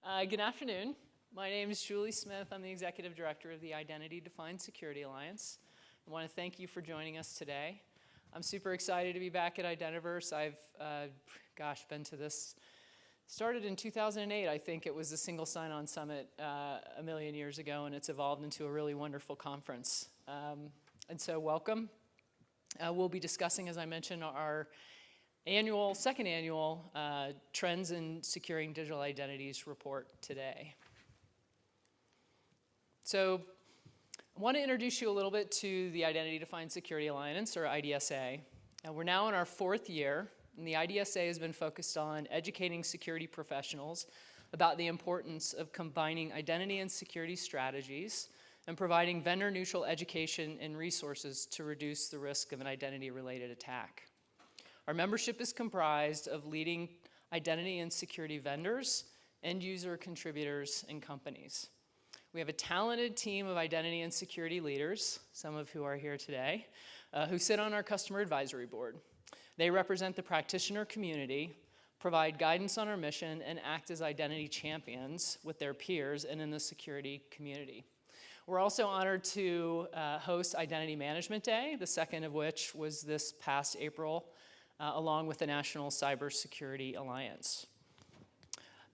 Good afternoon. My name is Julie Smith. I'm the Executive Director of the Identity-Defined Security Alliance. I want to thank you for joining us today. I'm super excited to be back at Identiverse. I've, been to this, started in 2008. I think it was a single sign-on summit a million years ago, and it's evolved into a really wonderful conference. And so welcome. We'll be discussing, as I mentioned, our second annual Trends in Securing Digital Identities report today. So I want to introduce you a little bit to the Identity-Defined Security Alliance, or IDSA. We're now in our fourth year, and the IDSA has been focused on educating security professionals about the importance of combining identity and security strategies and providing vendor-neutral education and resources to reduce the risk of an identity-related attack. Our membership is comprised of leading identity and security vendors, end-user contributors, and companies. We have a talented team of identity and security leaders, some of who are here today, who sit on our customer advisory board. They represent the practitioner community, provide guidance on our mission, and act as identity champions with their peers and in the security community. We're also honored to host Identity Management Day, the second of which was this past April, along with the National Cybersecurity Alliance.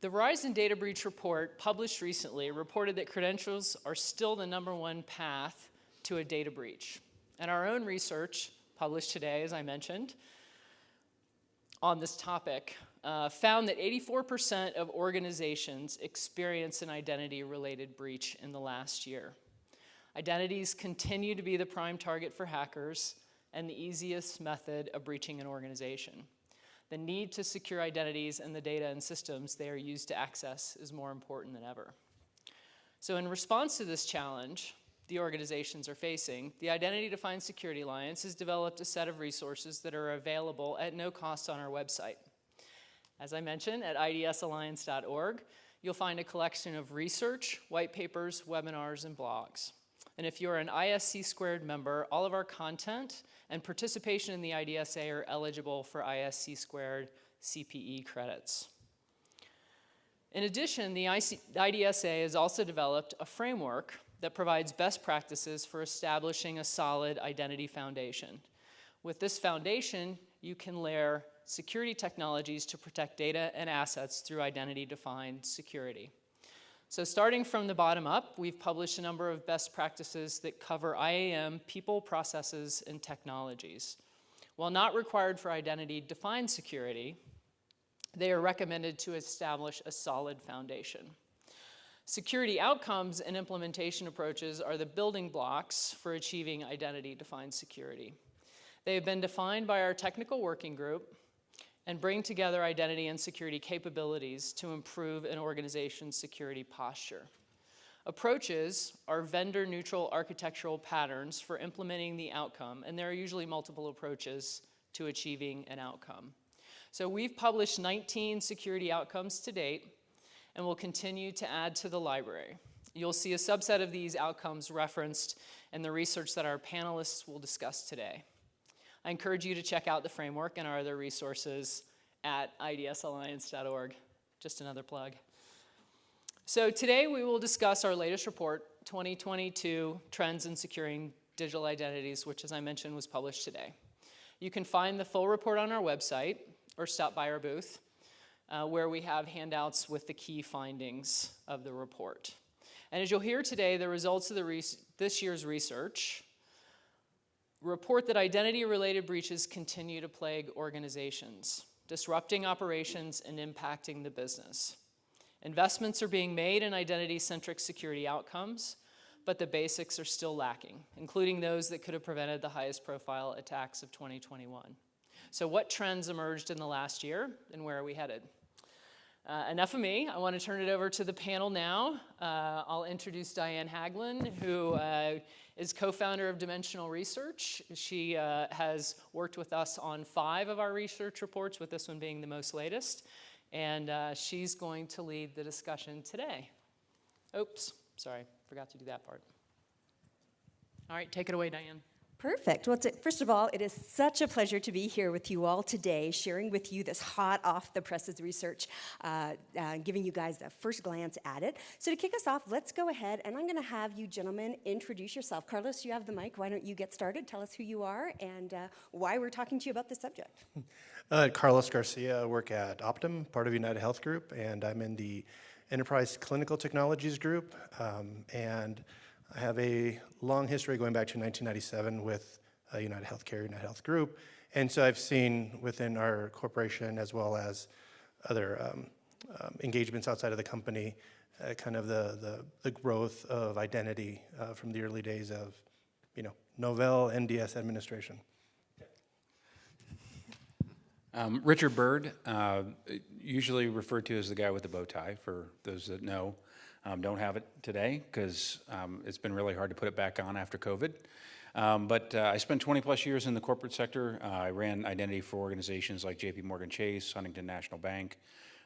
The Verizon Data Breach Report, published recently, reported that credentials are still the #1 path to a data breach. And our own research, published today, as I mentioned, on this topic, found that 84% of organizations experienced an identity-related breach in the last year. Identities continue to be the prime target for hackers and the easiest method of breaching an organization. The need to secure identities and the data and systems they are used to access is more important than ever. So in response to this challenge the organizations are facing, the Identity-Defined Security Alliance has developed a set of resources that are available at no cost on our website. As I mentioned, at idsalliance.org, you'll find a collection of research, white papers, webinars, and blogs. And if you're an ISC² member, all of our content and participation in the IDSA are eligible for ISC² CPE credits. In addition, the IDSA has also developed a framework that provides best practices for establishing a solid identity foundation. With this foundation, you can layer security technologies to protect data and assets through identity-defined security. So starting from the bottom up, we've published a number of best practices that cover IAM, people, processes, and technologies. While not required for identity-defined security, they are recommended to establish a solid foundation. Security outcomes and implementation approaches are the building blocks for achieving identity-defined security. They have been defined by our technical working group and bring together identity and security capabilities to improve an organization's security posture. Approaches are vendor-neutral architectural patterns for implementing the outcome, and there are usually multiple approaches to achieving an outcome. So we've published 19 security outcomes to date, and will continue to add to the library. You'll see a subset of these outcomes referenced in the research that our panelists will discuss today. I encourage you to check out the framework and our other resources at idsalliance.org. Just another plug. So today we will discuss our latest report, 2022 Trends in Securing Digital Identities, which, as I mentioned, was published today. You can find the full report on our website or stop by our booth, where we have handouts with the key findings of the report. And as you'll hear today, the results of this year's research report that identity-related breaches continue to plague organizations, disrupting operations and impacting the business. Investments are being made in identity-centric security outcomes, but the basics are still lacking, including those that could have prevented the highest profile attacks of 2021. So what trends emerged in the last year, and where are we headed? Enough of me. I want to turn it over to the panel now. I'll introduce Diane Hagglund, who is co-founder of Dimensional Research. She has worked with us on 5 of our research reports, with this one being the most latest. And she's going to lead the discussion today. Oops, sorry, forgot to do that part. All right, take it away, Diane. Perfect. Well, first of all, it is such a pleasure to be here with you all today, sharing with you this hot off the presses research, giving you guys the first glance at it. So to kick us off, let's go ahead, and I'm going to have you gentlemen introduce yourself. Carlos, you have the mic. Why don't you get started? Tell us who you are and why we're talking to you about this subject. Carlos Garcia. I work at Optum, part of United Health Group, and I'm in the Enterprise Clinical Technologies Group, and I have a long history going back to 1997 with United Healthcare, United Health Group, and so I've seen within our corporation as well as other engagements outside of the company, kind of the growth of identity from the early days of, Novell NDS administration. Richard Bird, usually referred to as the guy with the bow tie, for those that know. Don't have it today because it's been really hard to put it back on after COVID. But I spent 20 plus years in the corporate sector. I ran identity for organizations like JP Morgan Chase, Huntington National Bank,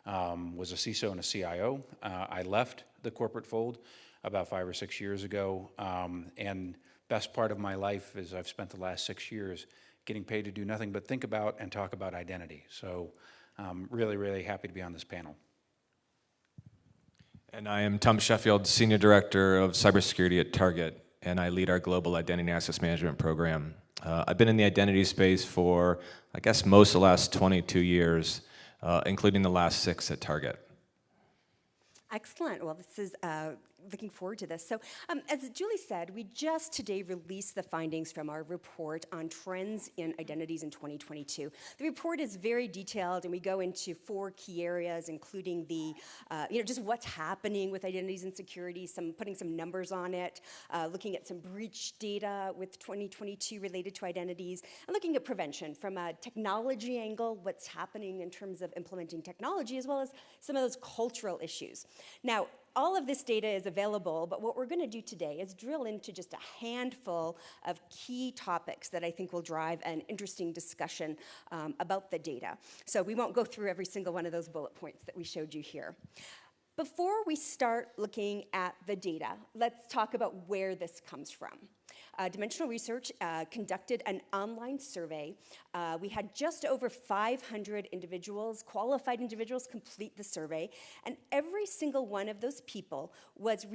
was a CISO and a CIO. I left the corporate fold about 5 or 6 years ago. And best part of my life is I've spent the last 6 years getting paid to do nothing but think about and talk about identity. So really, really happy to be on this panel. And I am Tom Sheffield, Senior Director of Cybersecurity at Target, and I lead our global identity access management program. I've been in the identity space for, I guess, most of the last 22 years, including the last 6 at Target. Excellent. Well, this is looking forward to this. So as Julie said, we just today released the findings from our report on trends in identities in 2022. The report is very detailed, and we go into 4 key areas, including the, just what's happening with identities and security, putting some numbers on it, looking at some breach data with 2022 related to identities, and looking at prevention from a technology angle, what's happening in terms of implementing technology, as well as some of those cultural issues. Now, all of this data is available, but what we're going to do today is drill into just a handful of key topics that I think will drive an interesting discussion about the data. So we won't go through every single one of those bullet points that we showed you here. Before we start looking at the data, let's talk about where this comes from. Dimensional Research conducted an online survey. We had just over 500 individuals, qualified individuals, complete the survey, and every single one of those people was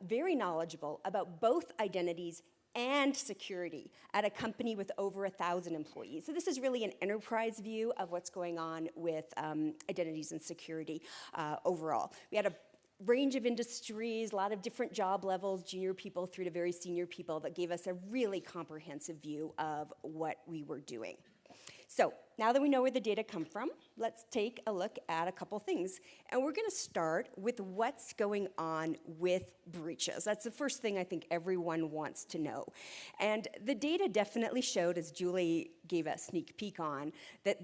very knowledgeable about both identities and security at a company with over 1,000 employees. So this is really an enterprise view of what's going on with identities and security overall. We had a range of industries, a lot of different job levels, junior people through to very senior people, that gave us a really comprehensive view of what we were doing. So now that we know where the data come from, let's take a look at a couple things. And we're going to start with what's going on with breaches. That's the first thing I think everyone wants to know. And the data definitely showed, as Julie gave a sneak peek on, that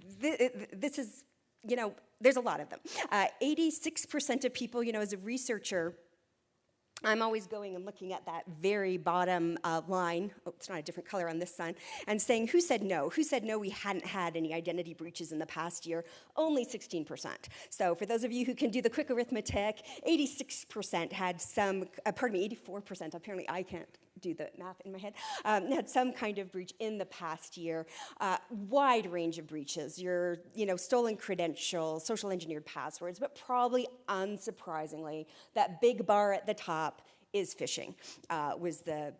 this is, there's a lot of them. 86% of people, as a researcher, I'm always going and looking at that very bottom line, it's not a different color on this one, and saying, who said no? Who said no, we hadn't had any identity breaches in the past year? Only 16%. So for those of you who can do the quick arithmetic, 86% had 84%, apparently I can't do the math in my head, had some kind of breach in the past year. Wide range of breaches, your stolen credentials, social engineered passwords, but probably unsurprisingly, that big bar at the top is phishing, was the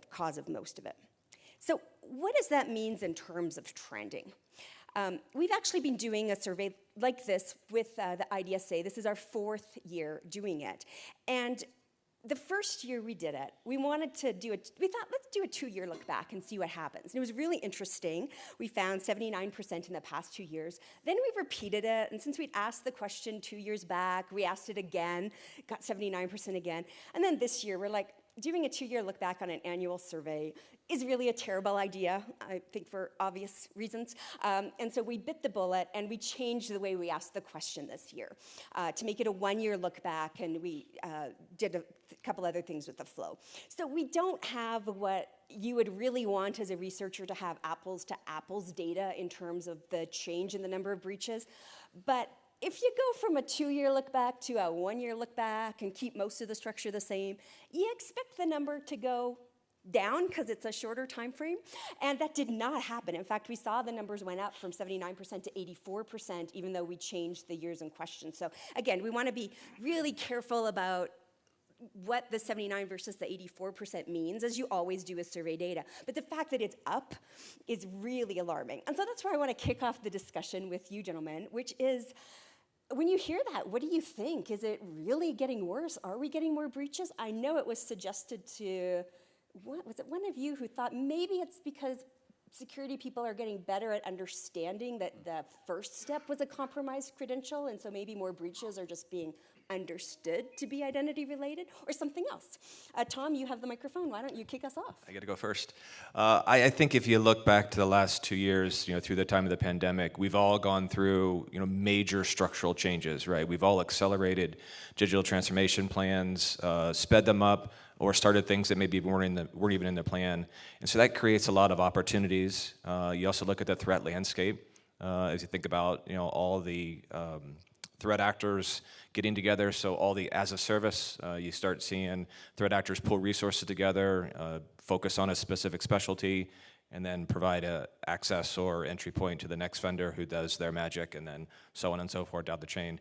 cause of most of it. So what does that mean in terms of trending? We've actually been doing a survey like this with the IDSA. This is our 4th year doing it. And the first year we did it, we thought, let's do a 2-year look back and see what happens. And it was really interesting. We found 79% in the past 2 years. Then we repeated it, and since we'd asked the question 2 years back, we asked it again, got 79% again. And then this year, we're like, doing a 2-year look back on an annual survey is really a terrible idea, I think for obvious reasons. And so we bit the bullet and we changed the way we asked the question this year to make it a 1-year look back, and we did a couple other things with the flow. So we don't have what you would really want as a researcher to have apples to apples data in terms of the change in the number of breaches. But if you go from a 2-year look back to a 1-year look back and keep most of the structure the same, you expect the number to go down because it's a shorter time frame, and that did not happen. In fact, we saw the numbers went up from 79% to 84%, even though we changed the years in question. So again, we want to be really careful about what the 79 versus the 84% means, as you always do with survey data. But the fact that it's up is really alarming. And so that's where I want to kick off the discussion with you, gentlemen, which is, when you hear that, what do you think? Is it really getting worse? Are we getting more breaches? I know it was suggested to, what was it, one of you who thought maybe it's because security people are getting better at understanding that the first step was a compromised credential, and so maybe more breaches are just being understood to be identity related, or something else. Tom, you have the microphone. Why don't you kick us off? I got to go first. I think if you look back to the last 2 years, through the time of the pandemic, we've all gone through, major structural changes, right? We've all accelerated digital transformation plans, sped them up, or started things that maybe weren't even in the plan. And so that creates a lot of opportunities. You also look at the threat landscape as you think about, all the threat actors getting together, so all the as a service, you start seeing threat actors pull resources together, focus on a specific specialty, and then provide a access or entry point to the next vendor who does their magic, and then so on and so forth down the chain.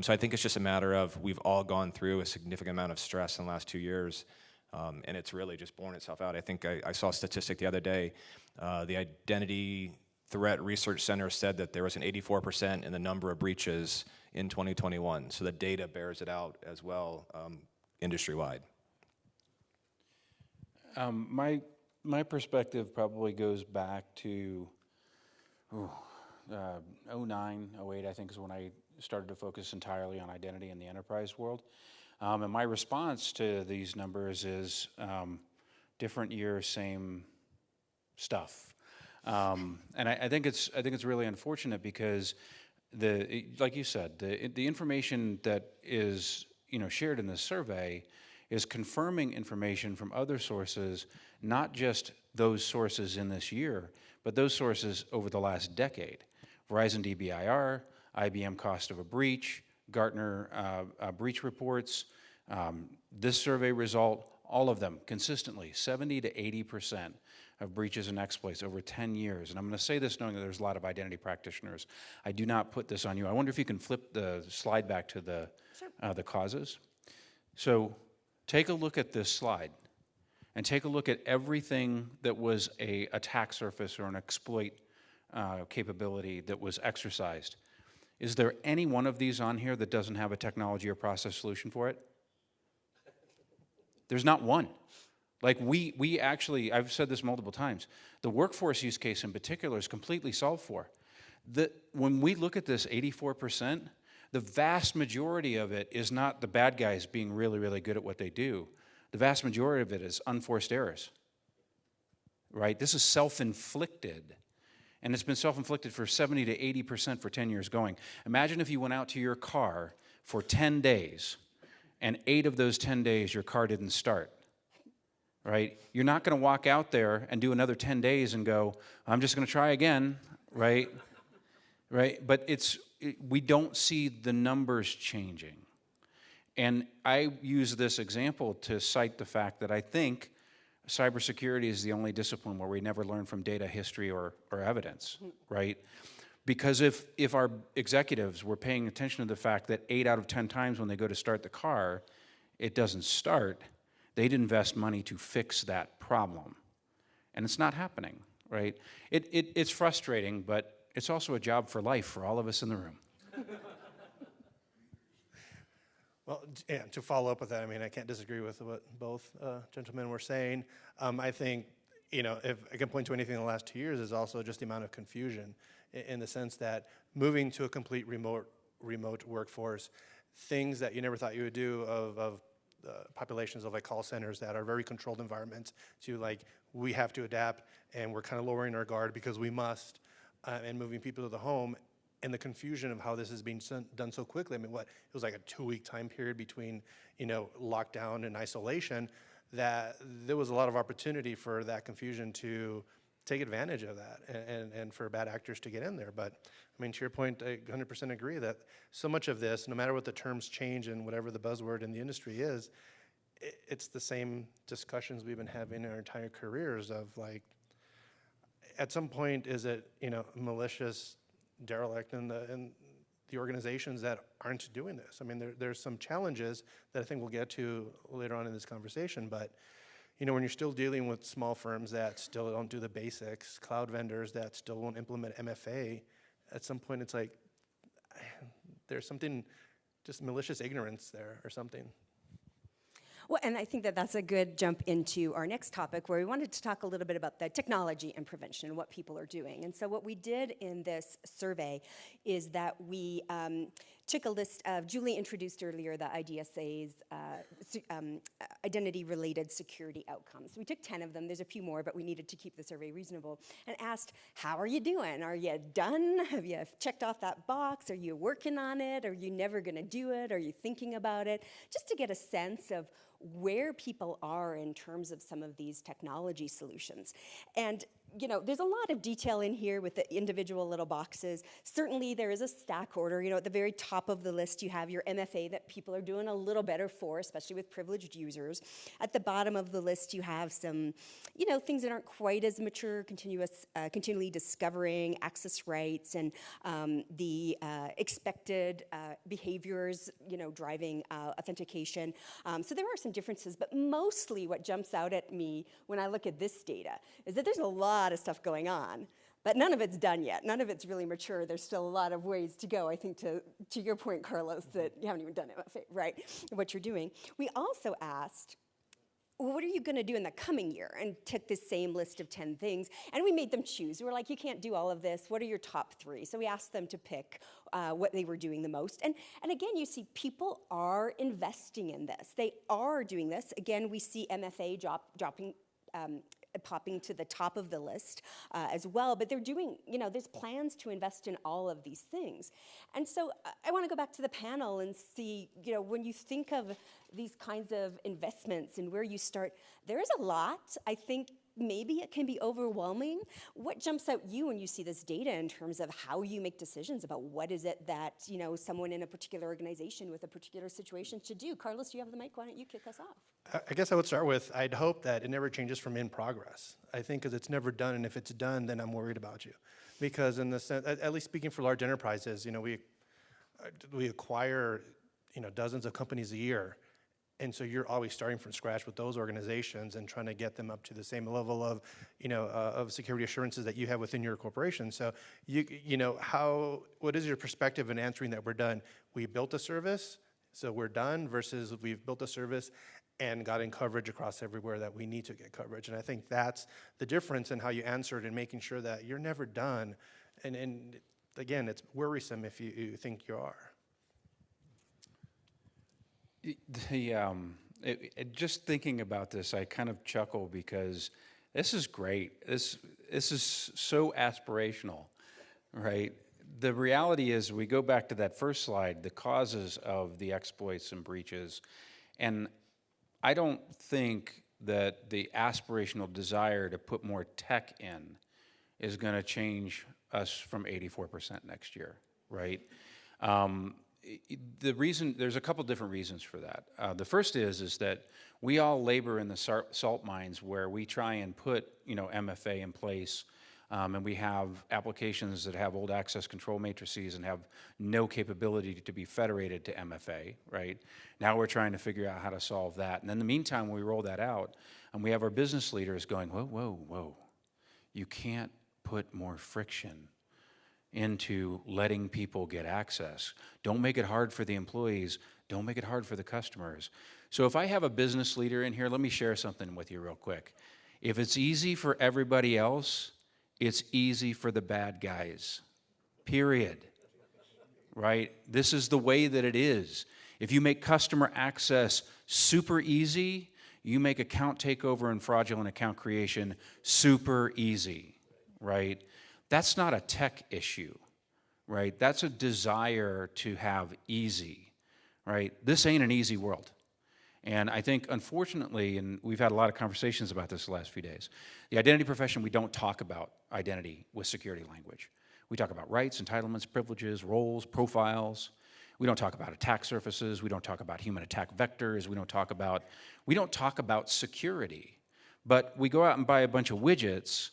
So I think it's just a matter of, we've all gone through a significant amount of stress in the last 2 years, and it's really just borne itself out. I think I saw a statistic the other day, the Identity Threat Research Center said that there was an 84% in the number of breaches in 2021. So the data bears it out as well, industry-wide. My perspective probably goes back to 09, 08, I think is when I started to focus entirely on identity in the enterprise world. And my response to these numbers is different year, same stuff. And I think it's really unfortunate because like you said, the information that is shared in this survey is confirming information from other sources, not just those sources in this year, but those sources over the last decade. Verizon DBIR, IBM cost of a breach, Gartner breach reports, this survey result, all of them consistently 70 to 80% of breaches and exploits over 10 years. And I'm going to say this knowing that there's a lot of identity practitioners. I do not put this on you. I wonder if you can flip the slide back to the causes. So take a look at this slide and take a look at everything that was a attack surface or an exploit capability that was exercised. Is there any one of these on here that doesn't have a technology or process solution for it? There's not one. Like we actually, I've said this multiple times, the workforce use case in particular is completely solved for. When we look at this 84%, the vast majority of it is not the bad guys being really, really good at what they do. The vast majority of it is unforced errors, right? This is self-inflicted, and it's been self-inflicted for 70 to 80% for 10 years going. Imagine if you went out to your car for 10 days, and 8 of those 10 days your car didn't start. Right? You're not going to walk out there and do another 10 days and go, I'm just going to try again, right? Right? But we don't see the numbers changing. And I use this example to cite the fact that I think cybersecurity is the only discipline where we never learn from data, history, or evidence, right? Because if our executives were paying attention to the fact that 8 out of 10 times when they go to start the car, it doesn't start, they'd invest money to fix that problem. And it's not happening, right? It's frustrating, but it's also a job for life for all of us in the room. Well, yeah, to follow up with that, I mean, I can't disagree with what both gentlemen were saying. I think, if I can point to anything in the last 2 years, is also just the amount of confusion in the sense that moving to a complete remote workforce, things that you never thought you would do of populations of like call centers that are very controlled environments to like, we have to adapt and we're kind of lowering our guard because we must, and moving people to the home, and the confusion of how this is being done so quickly. I mean, it was like a 2-week time period between, lockdown and isolation, that there was a lot of opportunity for that confusion to take advantage of that and for bad actors to get in there. But I mean, to your point, I 100% agree that so much of this, no matter what the terms change and whatever the buzzword in the industry is, it's the same discussions we've been having our entire careers of like, at some point, is it, malicious, derelict in the organizations that aren't doing this? I mean, there's some challenges that I think we'll get to later on in this conversation, but when you're still dealing with small firms that still don't do the basics, cloud vendors that still won't implement MFA, at some point it's like, there's something, just malicious ignorance there or something. Well, and I think that that's a good jump into our next topic, where we wanted to talk a little bit about the technology and prevention and what people are doing. And so what we did in this survey is that we took a list of, Julie introduced earlier the IDSA's identity-related security outcomes. We took 10 of them. There's a few more, but we needed to keep the survey reasonable, and asked, how are you doing? Are you done? Have you checked off that box? Are you working on it? Are you never going to do it? Are you thinking about it? Just to get a sense of where people are in terms of some of these technology solutions. And there's a lot of detail in here with the individual little boxes. Certainly there is a stack order. At the very top of the list you have your MFA that people are doing a little better for, especially with privileged users. At the bottom of the list you have some, things that aren't quite as mature, continually discovering access rights and the expected behaviors, driving authentication. So there are some differences, but mostly what jumps out at me when I look at this data is that there's a lot of stuff going on, but none of it's done yet. None of it's really mature. There's still a lot of ways to go, I think, to your point, Carlos, that you haven't even done MFA, right, what you're doing. We also asked, well, what are you going to do in the coming year? And took this same list of 10 things, and we made them choose. We were like, you can't do all of this. What are your top 3? So we asked them to pick what they were doing the most. And again, you see people are investing in this. They are doing this. Again, we see MFA dropping, popping to the top of the list as well, but they're doing, there's plans to invest in all of these things. And so I want to go back to the panel and see, when you think of these kinds of investments and where you start, there is a lot. I think maybe it can be overwhelming. What jumps out you when you see this data in terms of how you make decisions about what is it that, someone in a particular organization with a particular situation should do? Carlos, you have the mic. Why don't you kick us off? I guess I would start with, I'd hope that it never changes from in progress. I think because it's never done, and if it's done, then I'm worried about you. Because in the sense, at least speaking for large enterprises, we acquire, dozens of companies a year. And so you're always starting from scratch with those organizations and trying to get them up to the same level of, of security assurances that you have within your corporation. So, what is your perspective in answering that we're done? We built a service, so we're done, versus we've built a service and gotten coverage across everywhere that we need to get coverage. And I think that's the difference in how you answered and making sure that you're never done. And again, it's worrisome if you think you are. Just thinking about this, I kind of chuckle because this is great. This is so aspirational, right? The reality is, we go back to that first slide, the causes of the exploits and breaches, and I don't think that the aspirational desire to put more tech in is going to change us from 84% next year, right? The reason, there's a couple different reasons for that. The first is that we all labor in the salt mines where we try and put, MFA in place, and we have applications that have old access control matrices and have no capability to be federated to MFA, right? Now we're trying to figure out how to solve that. And in the meantime, we roll that out, and we have our business leaders going, whoa, whoa, whoa. You can't put more friction into letting people get access. Don't make it hard for the employees. Don't make it hard for the customers. So if I have a business leader in here, let me share something with you real quick. If it's easy for everybody else, it's easy for the bad guys, period, right? This is the way that it is. If you make customer access super easy, you make account takeover and fraudulent account creation super easy, right? That's not a tech issue, right? That's a desire to have easy, right? This ain't an easy world. And I think, unfortunately, and we've had a lot of conversations about this the last few days, the identity profession, we don't talk about identity with security language. We talk about rights, entitlements, privileges, roles, profiles. We don't talk about attack surfaces. We don't talk about human attack vectors. We don't talk about security. But we go out and buy a bunch of widgets,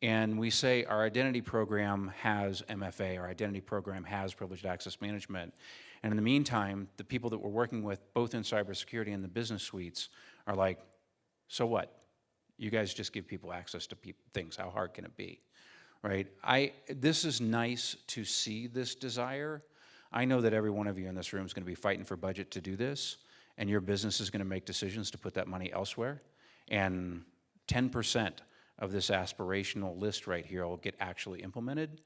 and we say our identity program has MFA, our identity program has privileged access management. And in the meantime, the people that we're working with, both in cybersecurity and the business suites, are like, so what? You guys just give people access to things. How hard can it be? Right? This is nice to see this desire. I know that every one of you in this room is going to be fighting for budget to do this, and your business is going to make decisions to put that money elsewhere. And 10% of this aspirational list right here will get actually implemented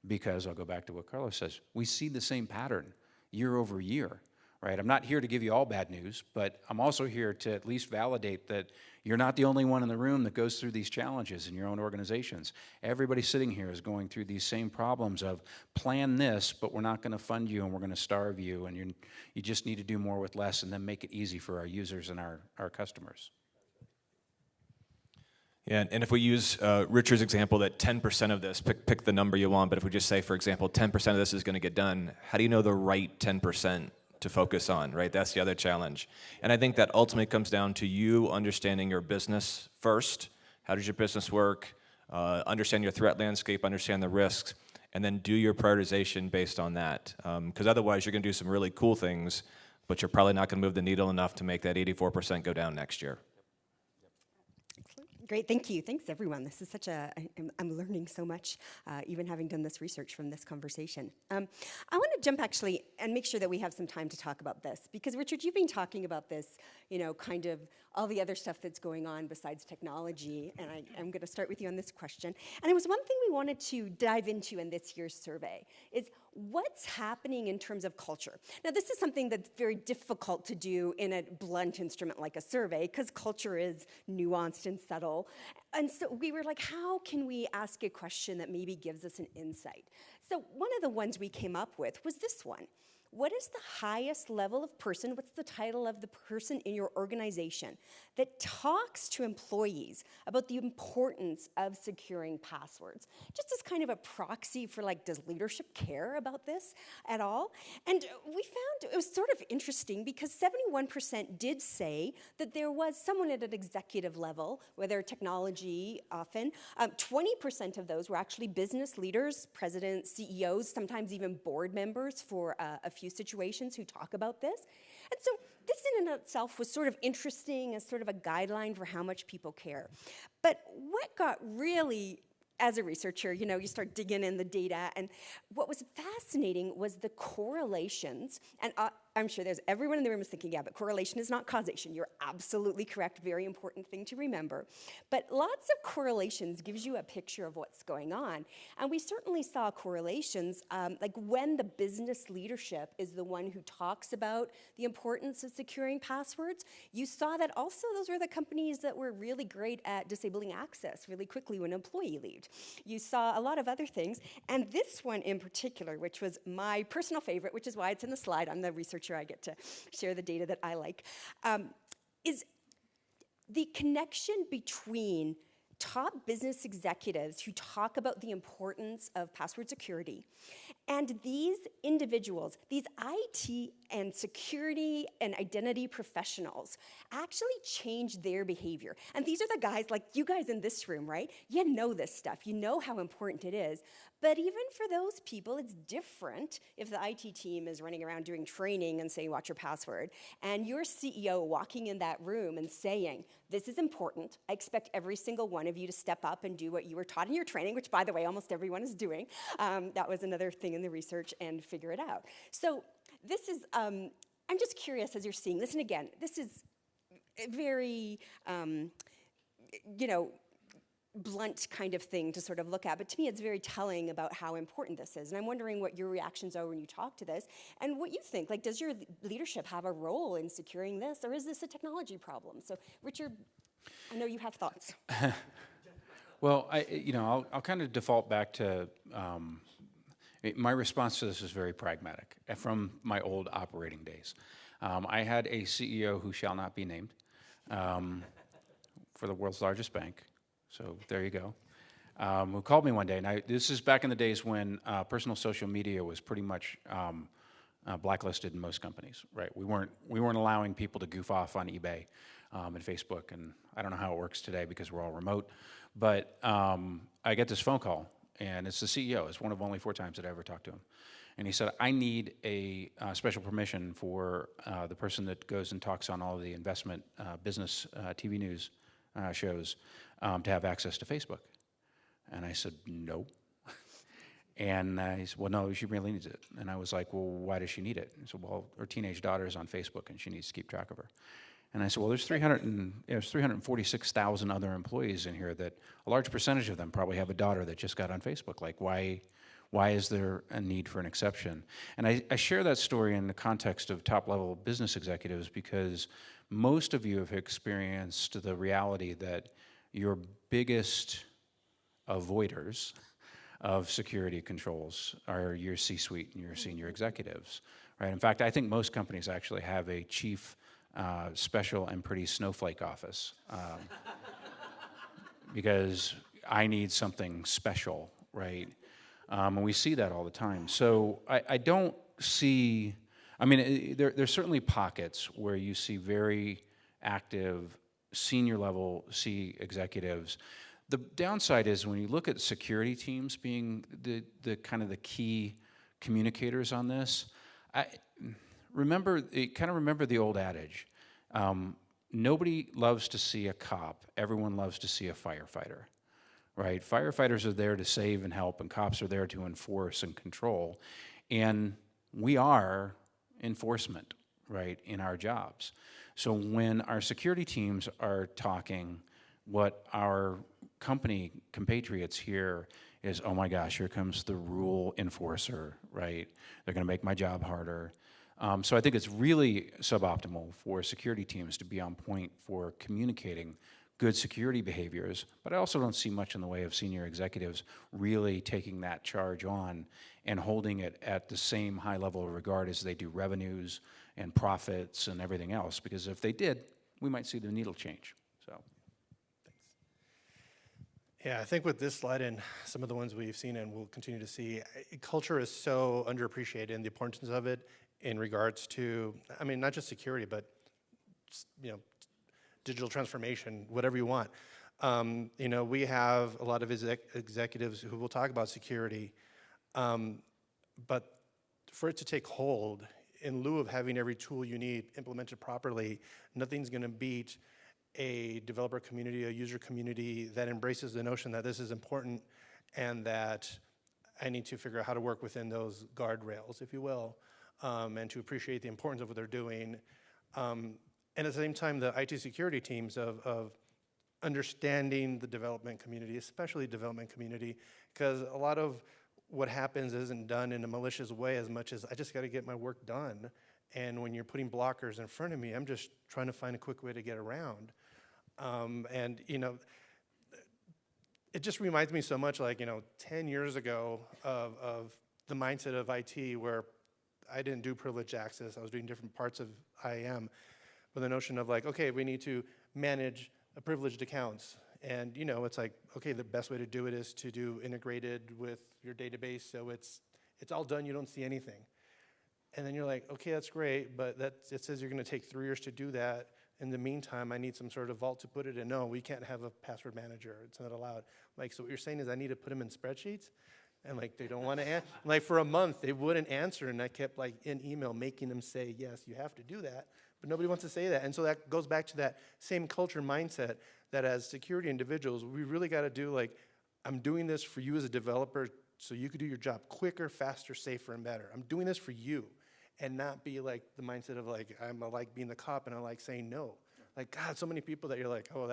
because, I'll go back to what Carlos says, we see the same pattern year over year. Right? I'm not here to give you all bad news, but I'm also here to at least validate that you're not the only one in the room that goes through these challenges in your own organizations. Everybody sitting here is going through these same problems of plan this, but we're not going to fund you and we're going to starve you, and you just need to do more with less and then make it easy for our users and our customers. Yeah, and if we use Richard's example that 10% of this, pick the number you want, but if we just say, for example, 10% of this is going to get done, how do you know the right 10%? To focus on, right? That's the other challenge. And I think that ultimately comes down to you understanding your business first. How does your business work? Understand your threat landscape, understand the risks, and then do your prioritization based on that. Because otherwise you're going to do some really cool things, but you're probably not going to move the needle enough to make that 84% go down next year. Great, thank you. Thanks, everyone. This is I'm learning so much, even having done this research from this conversation. I want to jump actually and make sure that we have some time to talk about this, because Richard, you've been talking about this, kind of all the other stuff that's going on besides technology, and I'm going to start with you on this question. And it was one thing we wanted to dive into in this year's survey, is what's happening in terms of culture. Now, this is something that's very difficult to do in a blunt instrument like a survey, because culture is nuanced and subtle. And so we were like, how can we ask a question that maybe gives us an insight? So one of the ones we came up with was this one. What is the highest level of person, what's the title of the person in your organization that talks to employees about the importance of securing passwords? Just as kind of a proxy for does leadership care about this at all? And we found it was sort of interesting because 71% did say that there was someone at an executive level, whether technology often. 20% of those were actually business leaders, presidents, CEOs, sometimes even board members for a few situations who talk about this. And so this in and of itself was sort of interesting as sort of a guideline for how much people care. But what got really, as a researcher, you start digging in the data, and what was fascinating was the correlations, and I'm sure everyone in the room is thinking, yeah, but correlation is not causation. You're absolutely correct, very important thing to remember. But lots of correlations gives you a picture of what's going on. And we certainly saw correlations, like when the business leadership is the one who talks about the importance of securing passwords, you saw that also those were the companies that were really great at disabling access really quickly when an employee left. You saw a lot of other things, and this one in particular, which was my personal favorite, which is why it's in the slide, I'm the researcher, I get to share the data that I like, is the connection between top business executives who talk about the importance of password security and these individuals, these IT and security and identity professionals actually change their behavior. And these are the guys like you guys in this room, right? You know this stuff. You know how important it is. But even for those people, it's different if the IT team is running around doing training and saying, watch your password, and your CEO walking in that room and saying, this is important. I expect every single one of you to step up and do what you were taught in your training, which, by the way, almost everyone is doing. That was another thing in the research, and figure it out. So this is, I'm just curious as you're seeing this, and again, this is very, blunt kind of thing to sort of look at, but to me it's very telling about how important this is. And I'm wondering what your reactions are when you talk to this, and what you think. Like, does your leadership have a role in securing this, or is this a technology problem? So, Richard, I know you have thoughts. Well, I'll kind of default back to my response to this is very pragmatic from my old operating days. I had a CEO who shall not be named for the world's largest bank. So there you go. Who called me one day, and this is back in the days when personal social media was pretty much blacklisted in most companies, right? We weren't allowing people to goof off on eBay and Facebook, and I don't know how it works today because we're all remote. But I get this phone call, and it's the CEO. It's one of only 4 times that I ever talked to him. And he said, I need a special permission for the person that goes and talks on all of the investment business TV news shows to have access to Facebook. And I said, no. And he said, well, no, she really needs it. And I was like, well, why does she need it? He said, well, her teenage daughter is on Facebook, and she needs to keep track of her. And I said, well, there's 346,000 other employees in here that a large percentage of them probably have a daughter that just got on Facebook. Like, why is there a need for an exception? And I share that story in the context of top-level business executives because most of you have experienced the reality that your biggest avoiders of security controls are your C-suite and your senior executives, right? In fact, I think most companies actually have a chief special and pretty snowflake office because I need something special, right? And we see that all the time. So I don't see, I mean, there's certainly pockets where you see very active senior level C executives. The downside is when you look at security teams being the kind of the key communicators on this, remember the old adage, nobody loves to see a cop, everyone loves to see a firefighter, right? Firefighters are there to save and help, and cops are there to enforce and control, and we are enforcement, right, in our jobs. So when our security teams are talking, what our company compatriots hear is, oh my gosh, here comes the rule enforcer, right? They're gonna make my job harder. So I think it's really suboptimal for security teams to be on point for communicating good security behaviors, but I also don't see much in the way of senior executives really taking that charge on and holding it at the same high level of regard as they do revenues and profits and everything else, because if they did, we might see the needle change, so. Yeah, I think with this slide and some of the ones we've seen and we'll continue to see, culture is so underappreciated, and the importance of it in regards to, I mean, not just security, but digital transformation, whatever you want. We have a lot of executives who will talk about security, but for it to take hold, in lieu of having every tool you need implemented properly, nothing's going to beat a developer community, a user community that embraces the notion that this is important and that I need to figure out how to work within those guardrails, if you will, and to appreciate the importance of what they're doing. And at the same time, the IT security teams of understanding the development community, especially development community, because a lot of what happens isn't done in a malicious way as much as I just got to get my work done. And when you're putting blockers in front of me, I'm just trying to find a quick way to get around. It just reminds me so much like, 10 years ago of the mindset of IT where I didn't do privileged access. I was doing different parts of IAM with the notion of like, okay, we need to manage privileged accounts. And, it's like, okay, the best way to do it is to do integrated with your database so it's all done, you don't see anything. And then you're like, okay, that's great, but it says you're going to take 3 years to do that. In the meantime, I need some sort of vault to put it in. No, we can't have a password manager. It's not allowed. Like, so what you're saying is I need to put them in spreadsheets? And like, they don't want to answer. Like, for a month, they wouldn't answer, and I kept like in email making them say, yes, you have to do that. But nobody wants to say that. And so that goes back to that same culture mindset that as security individuals, we really got to do like, I'm doing this for you as a developer so you could do your job quicker, faster, safer, and better. I'm doing this for you. And not be like the mindset of like, I like being the cop and I like saying no. Like, God, so many people that you're like, oh,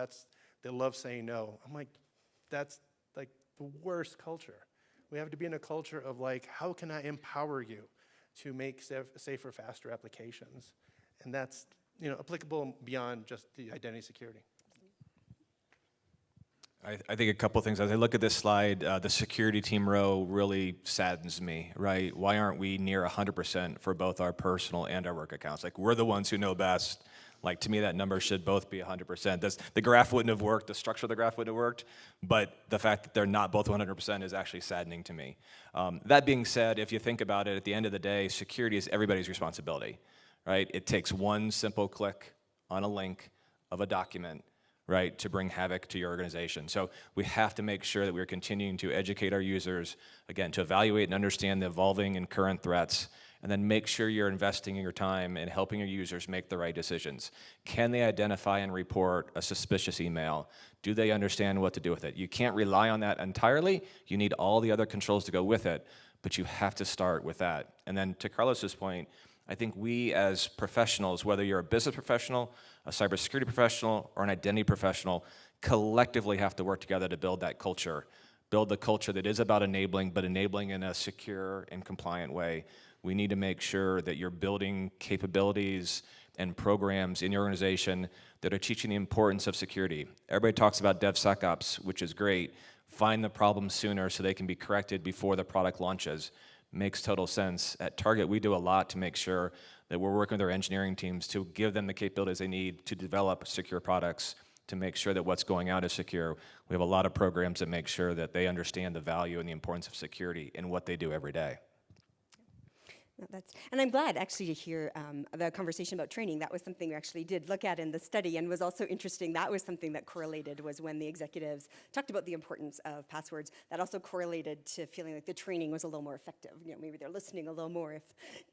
they love saying no. I'm like, that's like the worst culture. We have to be in a culture of like, how can I empower you to make safer, faster applications? And that's, applicable beyond just the identity security. I think a couple things. As I look at this slide, the security team row really saddens me, right? Why aren't we near 100% for both our personal and our work accounts? Like, we're the ones who know best. Like, to me, that number should both be 100%. The graph wouldn't have worked, the structure of the graph wouldn't have worked, but the fact that they're not both 100% is actually saddening to me. That being said, if you think about it, at the end of the day, security is everybody's responsibility, right? It takes one simple click on a link of a document, right, to bring havoc to your organization. So we have to make sure that we're continuing to educate our users, again, to evaluate and understand the evolving and current threats, and then make sure you're investing your time in helping your users make the right decisions. Can they identify and report a suspicious email? Do they understand what to do with it? You can't rely on that entirely. You need all the other controls to go with it, but you have to start with that. And then to Carlos's point, I think we as professionals, whether you're a business professional, a cybersecurity professional, or an identity professional, collectively have to work together to build that culture. Build the culture that is about enabling, but enabling in a secure and compliant way. We need to make sure that you're building capabilities and programs in your organization that are teaching the importance of security. Everybody talks about DevSecOps, which is great. Find the problems sooner so they can be corrected before the product launches. Makes total sense. At Target, we do a lot to make sure that we're working with our engineering teams to give them the capabilities they need to develop secure products, to make sure that what's going out is secure. We have a lot of programs that make sure that they understand the value and the importance of security in what they do every day. And I'm glad actually to hear the conversation about training. That was something we actually did look at in the study, and was also interesting. That was something that correlated, was when the executives talked about the importance of passwords. That also correlated to feeling like the training was a little more effective. You know, maybe they're listening a little more, if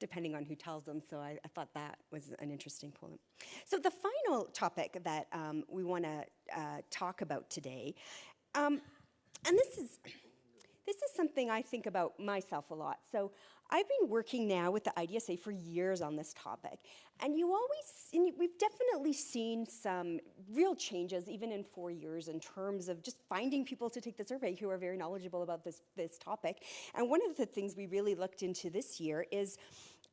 depending on who tells them. So I thought that was an interesting point. So the final topic that we want to talk about today, and this is something I think about myself a lot. So I've been working now with the IDSA for years on this topic, and we've definitely seen some real changes, even in 4 years, in terms of just finding people to take the survey who are very knowledgeable about this topic. And one of the things we really looked into this year is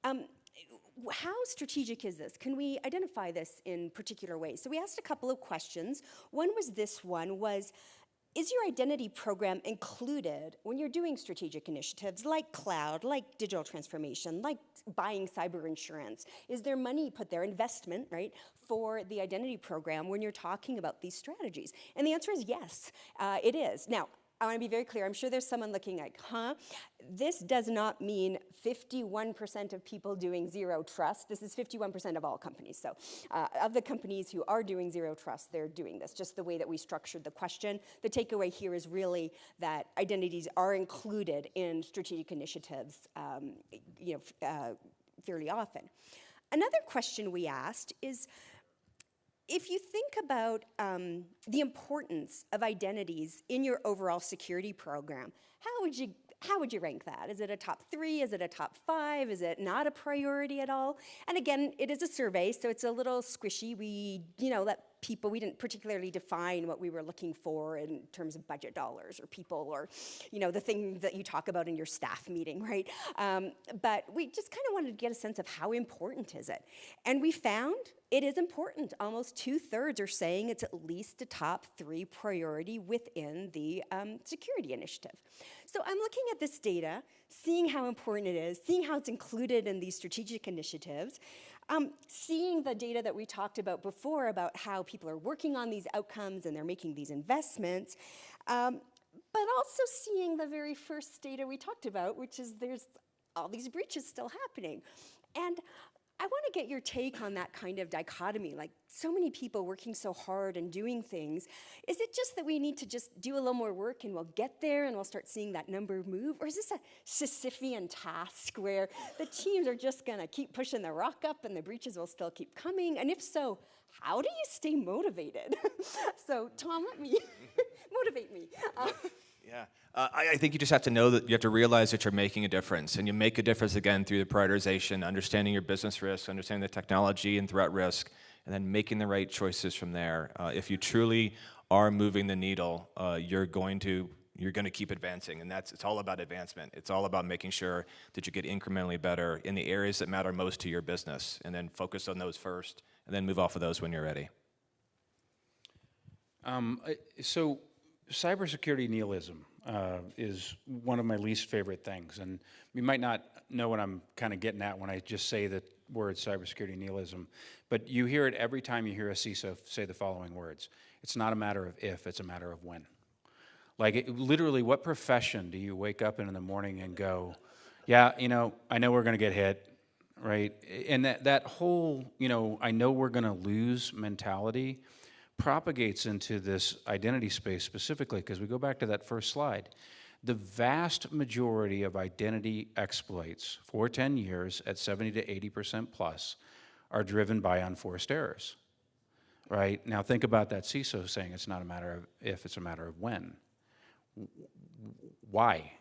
how strategic is this? Can we identify this in particular ways? So we asked a couple of questions. One was this one was, is your identity program included when you're doing strategic initiatives like cloud, like digital transformation, like buying cyber insurance? Is there money put there, investment, right, for the identity program when you're talking about these strategies? And the answer is yes, it is. Now, I want to be very clear. I'm sure there's someone looking like, this does not mean 51% of people doing zero trust. This is 51% of all companies. So of the companies who are doing zero trust, they're doing this, just the way that we structured the question. The takeaway here is really that identities are included in strategic initiatives fairly often. Another question we asked is, if you think about the importance of identities in your overall security program, how would you rank that? Is it a top 3? Is it a top 5? Is it not a priority at all? And again, it is a survey, so it's a little squishy. We didn't particularly define what we were looking for in terms of budget dollars or people or, the things that you talk about in your staff meeting, right? But we just kind of wanted to get a sense of how important is it. And we found it is important. Almost 2/3 are saying it's at least a top 3 priority within the security initiative. So I'm looking at this data, seeing how important it is, seeing how it's included in these strategic initiatives, seeing the data that we talked about before about how people are working on these outcomes and they're making these investments, but also seeing the very first data we talked about, which is there's all these breaches still happening. And I want to get your take on that kind of dichotomy, like so many people working so hard and doing things. Is it just that we need to just do a little more work and we'll get there and we'll start seeing that number move? Or is this a Sisyphean task where the teams are just going to keep pushing the rock up and the breaches will still keep coming? And if so, how do you stay motivated? So Tom, motivate me. Yeah, I think you just have to know that you have to realize that you're making a difference, and you make a difference again through the prioritization, understanding your business risk, understanding the technology and threat risk, and then making the right choices from there. If you truly are moving the needle, you're going to keep advancing, and it's all about advancement. It's all about making sure that you get incrementally better in the areas that matter most to your business, and then focus on those first, and then move off of those when you're ready. So cybersecurity nihilism is one of my least favorite things, and you might not know what I'm kind of getting at when I just say that word cybersecurity nihilism, but you hear it every time you hear a CISO say the following words. It's not a matter of if, it's a matter of when. Like, literally, what profession do you wake up in the morning and go, yeah, I know we're going to get hit, right? And that whole, I know we're going to lose mentality propagates into this identity space specifically, because we go back to that first slide. The vast majority of identity exploits for 10 years at 70 to 80% plus are driven by unforced errors, right? Now think about that CISO saying it's not a matter of if, it's a matter of when. Why?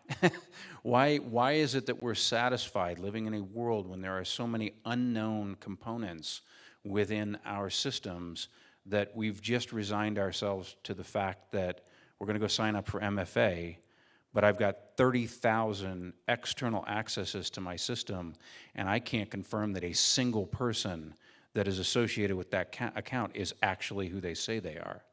Why is it that we're satisfied living in a world when there are so many unknown components within our systems that we've just resigned ourselves to the fact that we're going to go sign up for MFA, but I've got 30,000 external accesses to my system, and I can't confirm that a single person that is associated with that account is actually who they say they are,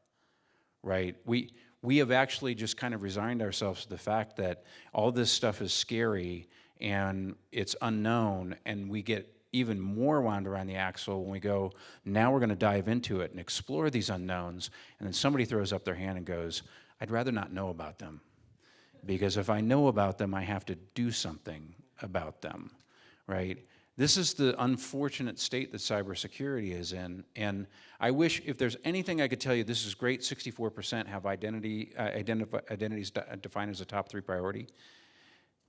right? We have actually just kind of resigned ourselves to the fact that all this stuff is scary and it's unknown, and we get even more wound around the axle when we go, now we're going to dive into it and explore these unknowns, and then somebody throws up their hand and goes, I'd rather not know about them. Because if I know about them, I have to do something about them, right? This is the unfortunate state that cybersecurity is in, and I wish, if there's anything I could tell you, this is great, 64% have identities defined as a top 3 priority.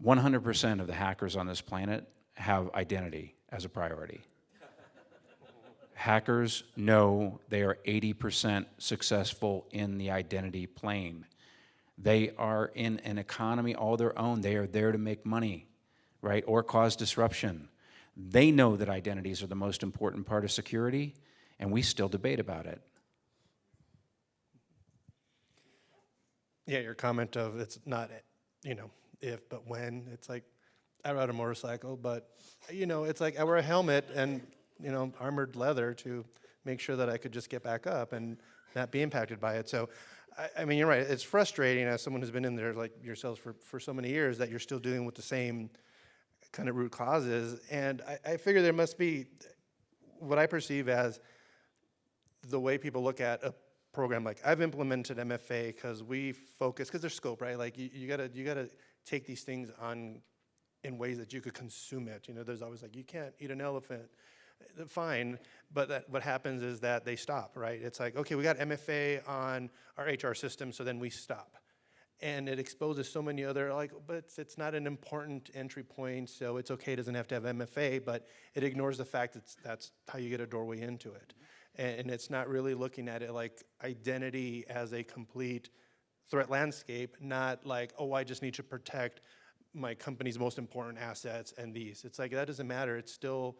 100% of the hackers on this planet have identity as a priority. Hackers know they are 80% successful in the identity plane. They are in an economy all their own. They are there to make money, right, or cause disruption. They know that identities are the most important part of security, and we still debate about it. Yeah, your comment of it's not, if, but when. It's like, I ride a motorcycle, but, it's like I wear a helmet and, armored leather to make sure that I could just get back up and not be impacted by it. So, I mean, you're right. It's frustrating as someone who's been in there like yourselves for so many years that you're still dealing with the same kind of root causes. And I figure there must be what I perceive as the way people look at a program. Like, I've implemented MFA because we focus, because there's scope, right? Like, you gotta take these things on in ways that you could consume it. There's always like, you can't eat an elephant. Fine, but what happens is that they stop, right? It's like, okay, we got MFA on our HR system, so then we stop. And it exposes so many other, but it's not an important entry point, so it's okay, it doesn't have to have MFA, but it ignores the fact that that's how you get a doorway into it. And it's not really looking at it like identity as a complete threat landscape, not like, oh, I just need to protect my company's most important assets and these. It's like, that doesn't matter, it's still,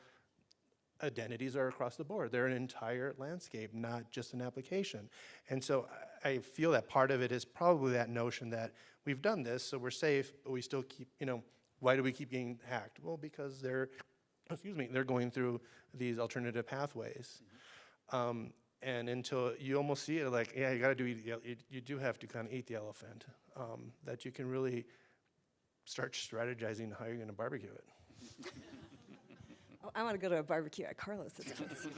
identities are across the board. They're an entire landscape, not just an application. And so I feel that part of it is probably that notion that we've done this, so we're safe, but we still keep, why do we keep getting hacked? Well, because they're going through these alternative pathways. And until you almost see it like, yeah, you do have to kind of eat the elephant, that you can really start strategizing how you're going to barbecue it. Oh, I want to go to a barbecue at Carlos's place.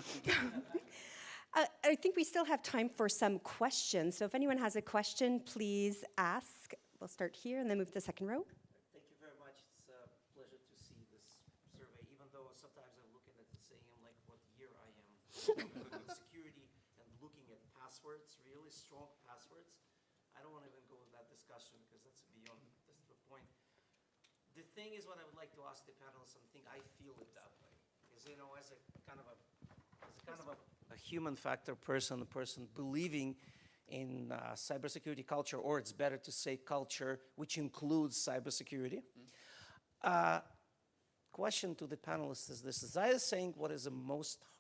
I think we still have time for some questions. So if anyone has a question, please ask. We'll start here and then move to the second row. Thank you very much. It's a pleasure to see this survey, even though sometimes I'm looking at it saying like what year I am. With security and looking at passwords, really strong passwords. I don't want to even go with that discussion because that's beyond the point. The thing is, what I would like to ask the panelists, and I think I feel it that way, is as a kind of a human factor person, a person believing in cybersecurity culture, or it's better to say culture, which includes cybersecurity. Question to the panelists is this: as I was saying, what is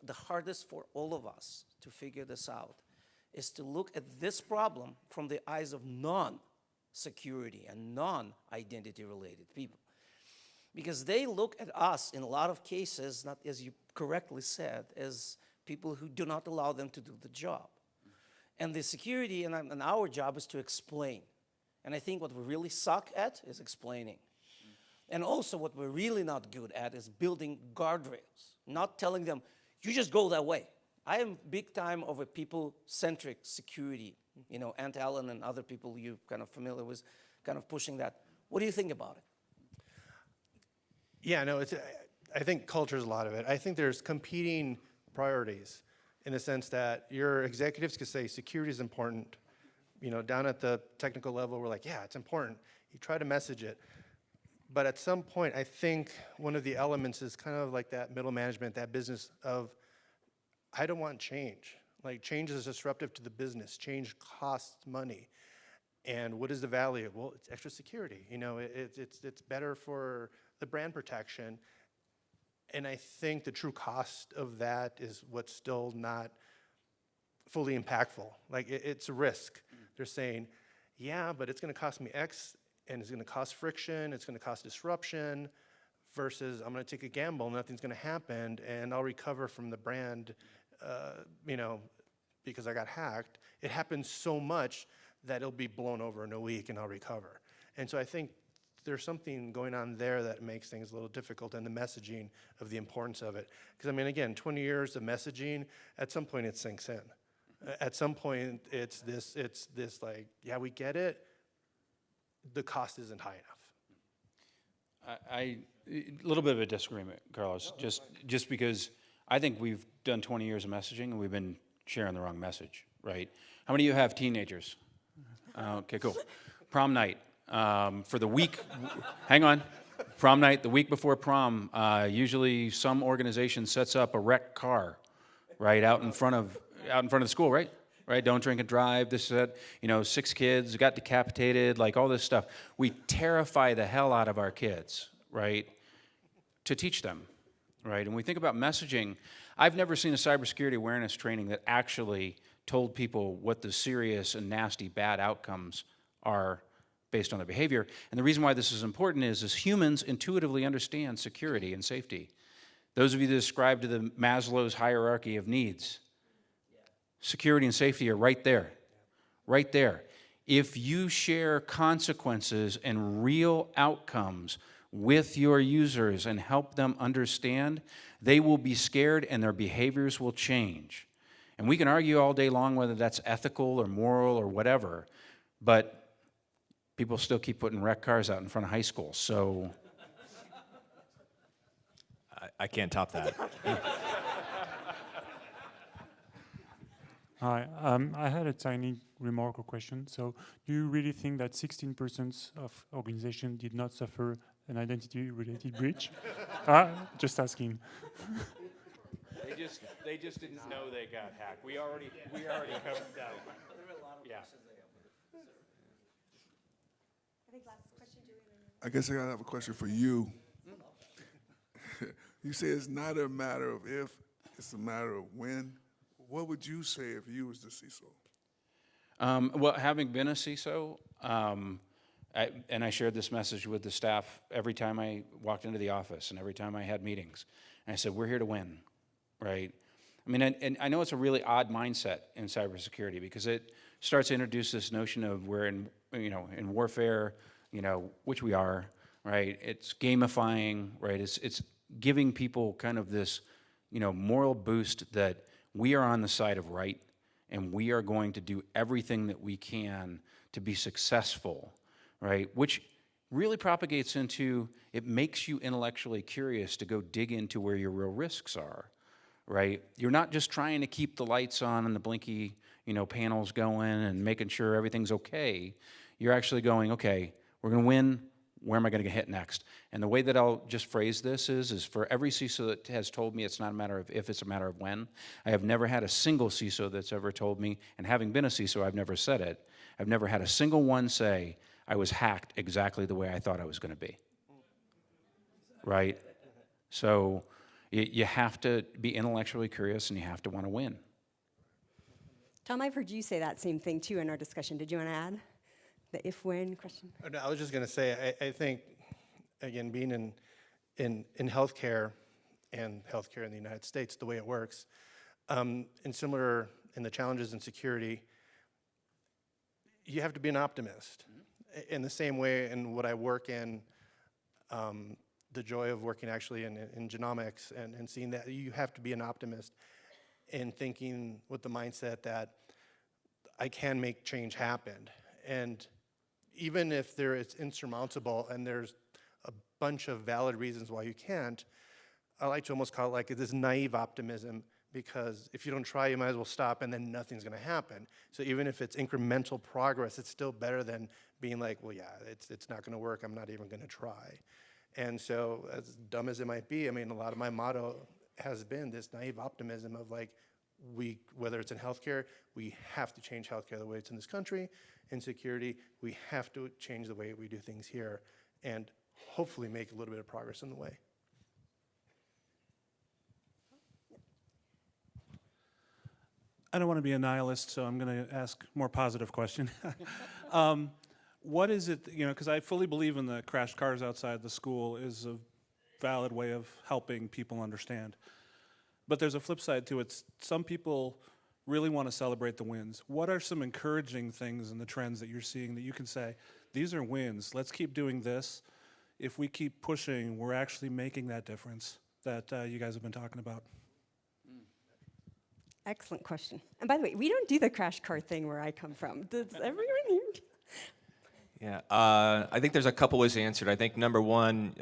the hardest for all of us to figure this out is to look at this problem from the eyes of non-security and non-identity related people. Because they look at us in a lot of cases, not as you correctly said, as people who do not allow them to do the job. And the security and our job is to explain. And I think what we really suck at is explaining. And also what we're really not good at is building guardrails, not telling them, you just go that way. I am big time of a people-centric security. You know, Ant Allen and other people you're kind of familiar with, kind of pushing that. What do you think about it? Yeah, no, I think culture is a lot of it. I think there's competing priorities in the sense that your executives could say security is important. You know, down at the technical level, we're like, yeah, it's important. You try to message it. But at some point, I think one of the elements is kind of like that middle management, that business of, I don't want change. Like, change is disruptive to the business. Change costs money. And what is the value? Well, it's extra security. You know, it's better for the brand protection. And I think the true cost of that is what's still not fully impactful. Like, it's a risk. They're saying, yeah, but it's going to cost me X, and it's going to cost friction, it's going to cost disruption, versus I'm going to take a gamble, nothing's going to happen, and I'll recover from the brand, you know, because I got hacked. It happens so much that it'll be blown over in a week, and I'll recover. And so I think there's something going on there that makes things a little difficult, and the messaging of the importance of it. Because, I mean, again, 20 years of messaging, at some point it sinks in. At some point it's this like, yeah, we get it, the cost isn't high enough. A little bit of a disagreement, Carlos, just because I think we've done 20 years of messaging and we've been sharing the wrong message, right? How many of you have teenagers? Okay, cool. Prom night. For the week, hang on, prom night, the week before prom, usually some organization sets up a wrecked car, right, out in front of the school, right? Right, don't drink and drive, this, that, you know, 6 kids got decapitated, like all this stuff. We terrify the hell out of our kids, right, to teach them, right? And we think about messaging. I've never seen a cybersecurity awareness training that actually told people what the serious and nasty bad outcomes are based on their behavior. And the reason why this is important is humans intuitively understand security and safety. Those of you that ascribe to the Maslow's hierarchy of needs, security and safety are right there, right there. If you share consequences and real outcomes with your users and help them understand, they will be scared and their behaviors will change. And we can argue all day long whether that's ethical or moral or whatever, but people still keep putting wrecked cars out in front of high school, so. I can't top that. Hi, I had a tiny remark or question. So do you really think that 16% of organizations did not suffer an identity-related breach? Just asking. They just didn't know they got hacked. We already covered that. There are a lot of questions there. I think last question, Julie. I guess I gotta have a question for you. You say it's not a matter of if, it's a matter of when. What would you say if you was the CISO? Well, having been a CISO, and I shared this message with the staff every time I walked into the office and every time I had meetings. And I said, we're here to win, right? I mean, and I know it's a really odd mindset in cybersecurity because it starts to introduce this notion of we're in warfare, which we are, right? It's gamifying, right? It's giving people kind of this, moral boost that we are on the side of right, and we are going to do everything that we can to be successful, right? Which really propagates into, it makes you intellectually curious to go dig into where your real risks are, right? You're not just trying to keep the lights on and the blinky, panels going and making sure everything's okay. You're actually going, okay, we're gonna win, where am I gonna get hit next? And the way that I'll just phrase this is for every CISO that has told me it's not a matter of if, it's a matter of when. I have never had a single CISO that's ever told me, and having been a CISO, I've never said it, I've never had a single one say, I was hacked exactly the way I thought I was gonna be, right? So you have to be intellectually curious and you have to wanna win. Tom, I've heard you say that same thing too in our discussion. Did you want to add the if-when question? No, I was just going to say, I think, again, being in healthcare and healthcare in the United States, the way it works, and similar in the challenges in security, you have to be an optimist. In the same way in what I work in, the joy of working actually in genomics and seeing that you have to be an optimist and thinking with the mindset that I can make change happen. And even if it's insurmountable and there's a bunch of valid reasons why you can't, I like to almost call it like this naive optimism, because if you don't try, you might as well stop and then nothing's gonna happen. So even if it's incremental progress, it's still better than being like, well, yeah, it's not gonna work, I'm not even gonna try. And so as dumb as it might be, I mean, a lot of my motto has been this naive optimism of like, whether it's in healthcare, we have to change healthcare the way it's in this country. In security, we have to change the way we do things here and hopefully make a little bit of progress in the way. I don't want to be a nihilist, so I'm going to ask a more positive question. What is it, because I fully believe in the crashed cars outside the school is a valid way of helping people understand. But there's a flip side to it. Some people really want to celebrate the wins. What are some encouraging things in the trends that you're seeing that you can say, these are wins, let's keep doing this. If we keep pushing, we're actually making that difference that you guys have been talking about? Excellent question. And by the way, we don't do the crash car thing where I come from. Does everyone here? Yeah, I think there's a couple ways to answer it. I think number one,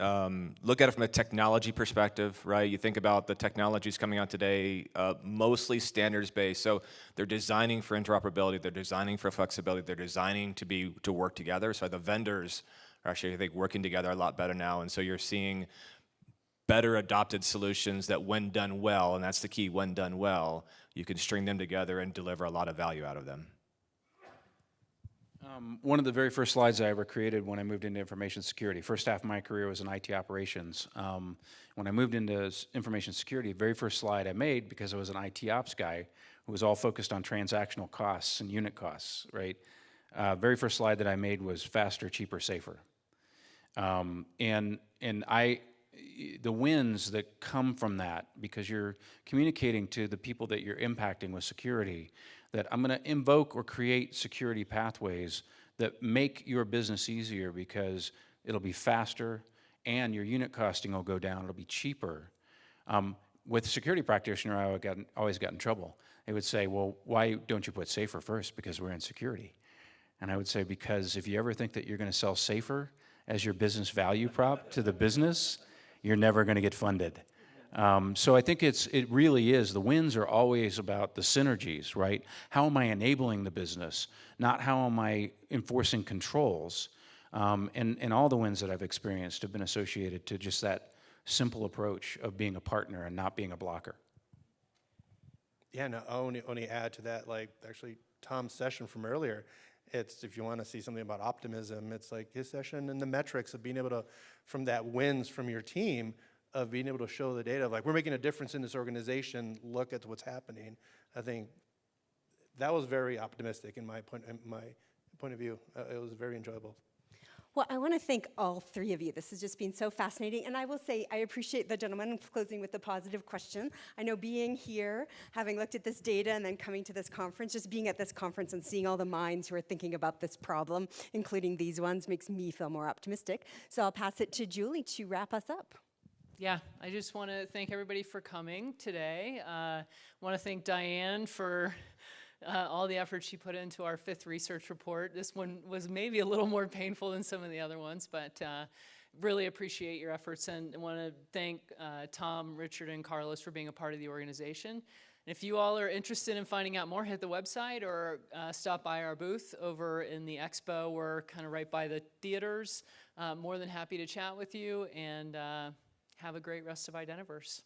look at it from a technology perspective, right? You think about the technologies coming out today, mostly standards-based. So they're designing for interoperability, they're designing for flexibility, they're designing to work together. So the vendors are actually, I think, working together a lot better now. And so you're seeing better adopted solutions that when done well, and that's the key, when done well, you can string them together and deliver a lot of value out of them. One of the very first slides I ever created when I moved into information security, first half of my career was in IT operations. When I moved into information security, the very first slide I made, because I was an IT ops guy who was all focused on transactional costs and unit costs, right? Very first slide that I made was faster, cheaper, safer. The wins that come from that, because you're communicating to the people that you're impacting with security, that I'm going to invoke or create security pathways that make your business easier because it'll be faster and your unit costing will go down, it'll be cheaper. With a security practitioner, I always got in trouble. They would say, well, why don't you put safer first? Because we're in security. And I would say, because if you ever think that you're going to sell safer as your business value prop to the business, you're never going to get funded. So I think it really is. The wins are always about the synergies, right? How am I enabling the business? Not how am I enforcing controls? And all the wins that I've experienced have been associated to just that simple approach of being a partner and not being a blocker. Yeah, no, I only add to that, like actually Tom's session from earlier, it's, if you want to see something about optimism, it's like his session and the metrics of being able to, from that wins from your team, of being able to show the data of like, we're making a difference in this organization, look at what's happening. I think that was very optimistic in my point of view. It was very enjoyable. Well, I want to thank all three of you. This has just been so fascinating. And I will say, I appreciate the gentleman closing with the positive question. I know being here, having looked at this data and then coming to this conference, just being at this conference and seeing all the minds who are thinking about this problem, including these ones, makes me feel more optimistic. So I'll pass it to Julie to wrap us up. Yeah, I just want to thank everybody for coming today. I want to thank Diane for all the effort she put into our 5th research report. This one was maybe a little more painful than some of the other ones, but really appreciate your efforts, and I want to thank Tom, Richard, and Carlos for being a part of the organization. And if you all are interested in finding out more, hit the website or stop by our booth over in the expo. We're kind of right by the theaters. More than happy to chat with you, and have a great rest of Identiverse.